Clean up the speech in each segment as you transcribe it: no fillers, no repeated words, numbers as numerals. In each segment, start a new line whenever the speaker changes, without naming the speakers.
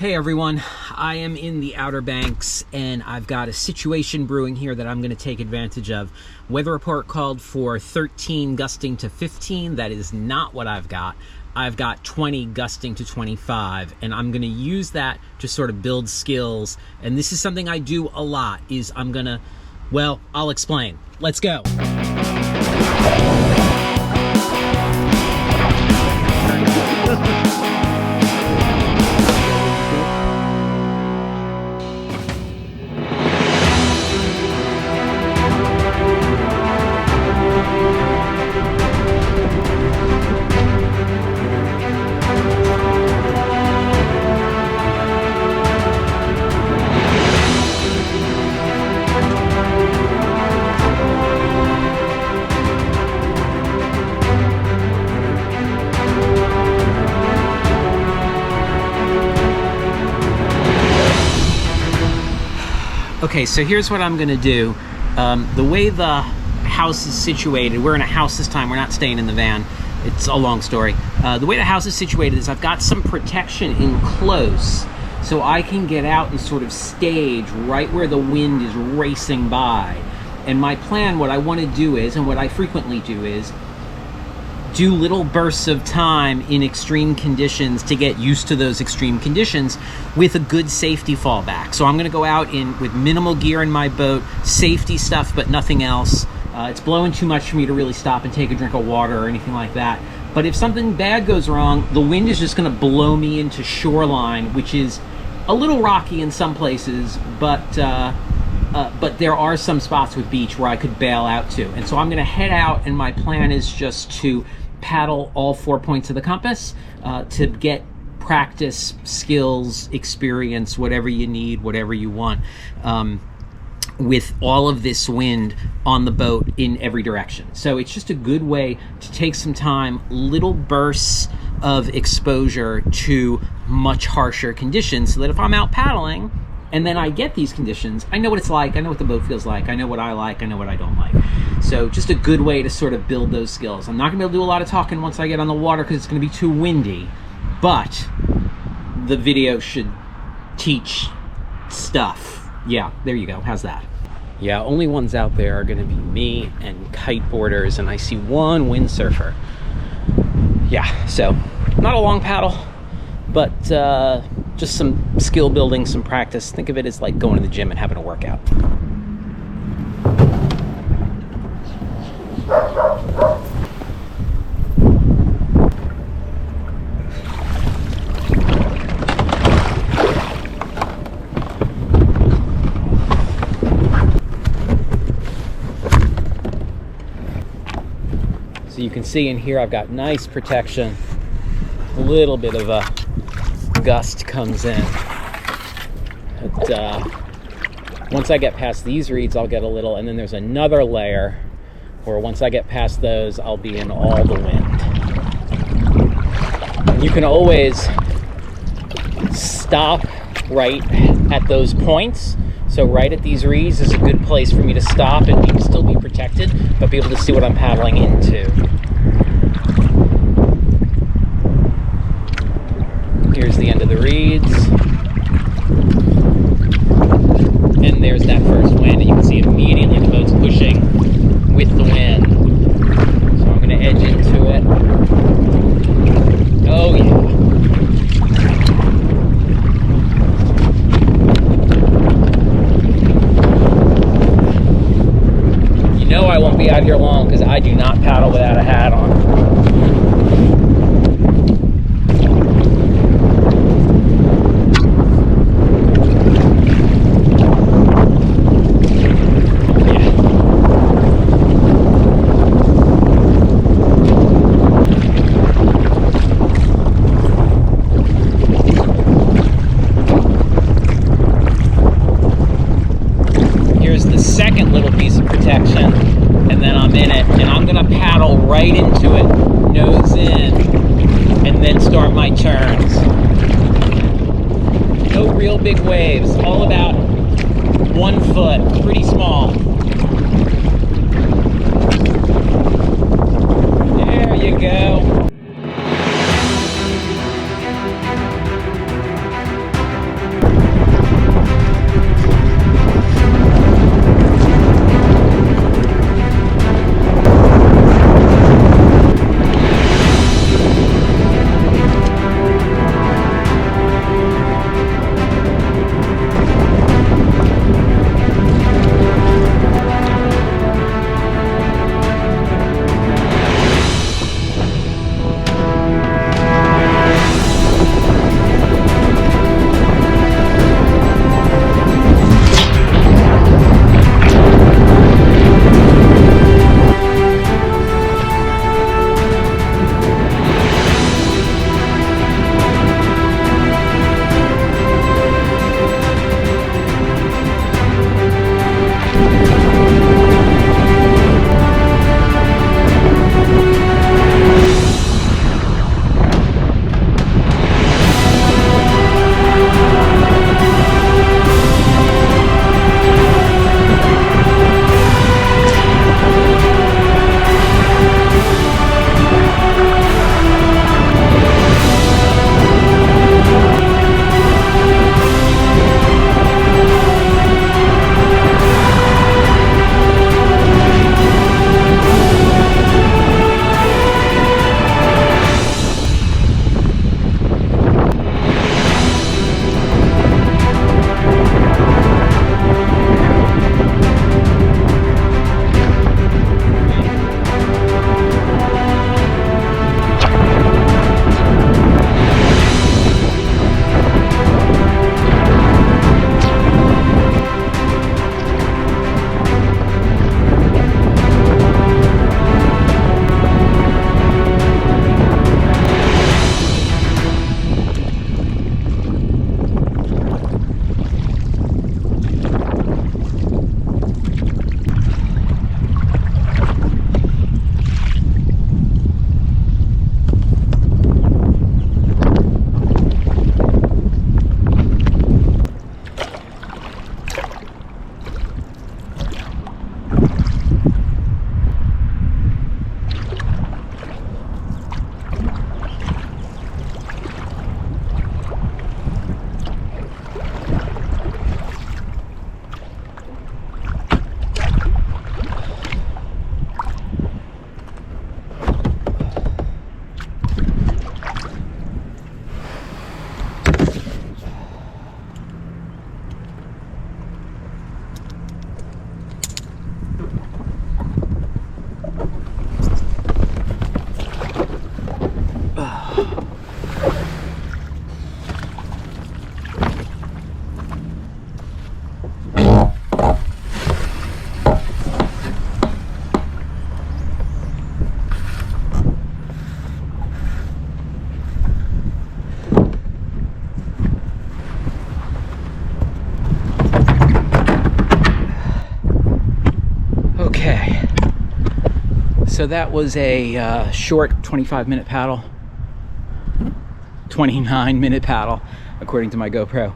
Hey everyone, I am in the Outer Banks and I've got a situation brewing here that I'm going to take advantage of. Weather report called for 13 gusting to 15. That is not what I've got. I've got 20 gusting to 25, and I'm going to use that to sort of build skills. And this is something I do a lot, is I'm going to, well, I'll explain. Let's go. Okay, so here's what I'm gonna do. The way the house is situated, we're in a house this time, we're not staying in the van. It's a long story. The way the house is situated is I've got some protection in close, so I can get out and sort of stage right where the wind is racing by. And my plan, what I wanna do is, and what I frequently do is, do little bursts of time in extreme conditions to get used to those extreme conditions with a good safety fallback. So I'm gonna go out with minimal gear in my boat, safety stuff, but nothing else. It's blowing too much for me to really stop and take a drink of water or anything like that. But if something bad goes wrong, the wind is just gonna blow me into shoreline, which is a little rocky in some places, but there are some spots with beach where I could bail out to. And so I'm gonna head out, and my plan is just to paddle all 4 points of the compass to get practice, skills, experience, whatever you need, whatever you want, with all of this wind on the boat in every direction. So it's just a good way to take some time, little bursts of exposure to much harsher conditions, so that if I'm out paddling and then I get these conditions, I know what it's like, I know what the boat feels like, I know what I like, I know what I don't like. So just a good way to sort of build those skills. I'm not gonna be able to do a lot of talking once I get on the water because it's gonna be too windy, but the video should teach stuff. Yeah, there you go, how's that? Yeah, only ones out there are gonna be me and kiteboarders, and I see one windsurfer. Yeah, so not a long paddle, but just some skill building, some practice. Think of it as like going to the gym and having a workout. So you can see in here I've got nice protection. A little bit of a gust comes in. But once I get past these reeds, I'll get a little, and then there's another layer where once I get past those, I'll be in all the wind. And you can always stop right at those points. So right at these reeds is a good place for me to stop and still be protected, but be able to see what I'm paddling into. Here's the end of the reeds. And there's that first wind, and you can see immediately the boat's pushing with the wind. So I'm gonna edge into it. Oh yeah. You know I won't be out here long because I do not paddle without a hat on. Second little piece of protection, and then I'm in it, and I'm gonna paddle right into it, nose in, and then start my turns. No real big waves, all about 1 foot, pretty small. There you go. so that was a short 25-minute paddle, 29-minute paddle, according to my GoPro.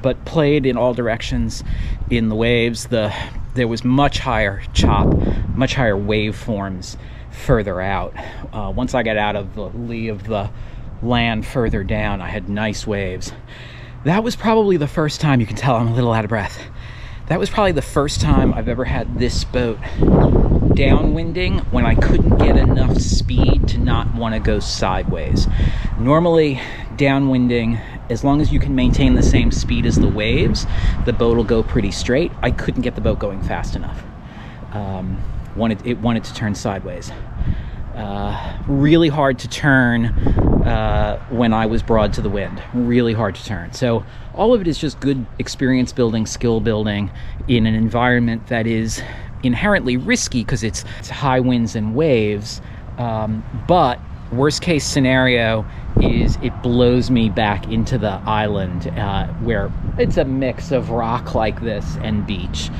But played in all directions in the waves. There was much higher chop, much higher waveforms further out. Once I got out of the lee of the land further down, I had nice waves. That was probably the first time, you can tell I'm a little out of breath. That was probably the first time I've ever had this boat downwinding when I couldn't get enough speed to not want to go sideways. Normally, downwinding, as long as you can maintain the same speed as the waves, the boat will go pretty straight. I couldn't get the boat going fast enough. It wanted to turn sideways. Really hard to turn when I was broad to the wind. Really hard to turn. So all of it is just good experience building, skill building in an environment that is inherently risky because it's high winds and waves. But worst case scenario is it blows me back into the island where it's a mix of rock like this and beach.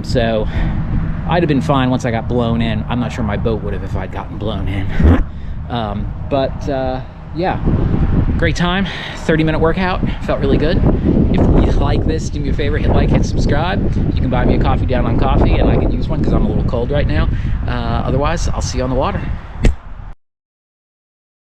So I'd have been fine once I got blown in. I'm not sure my boat would have if I'd gotten blown in. Yeah, great time. 30-minute workout, felt really good. If you like this, do me a favor, hit like, hit subscribe. You can buy me a coffee down on Coffee, and I can use one because I'm a little cold right now. Otherwise, I'll see you on the water.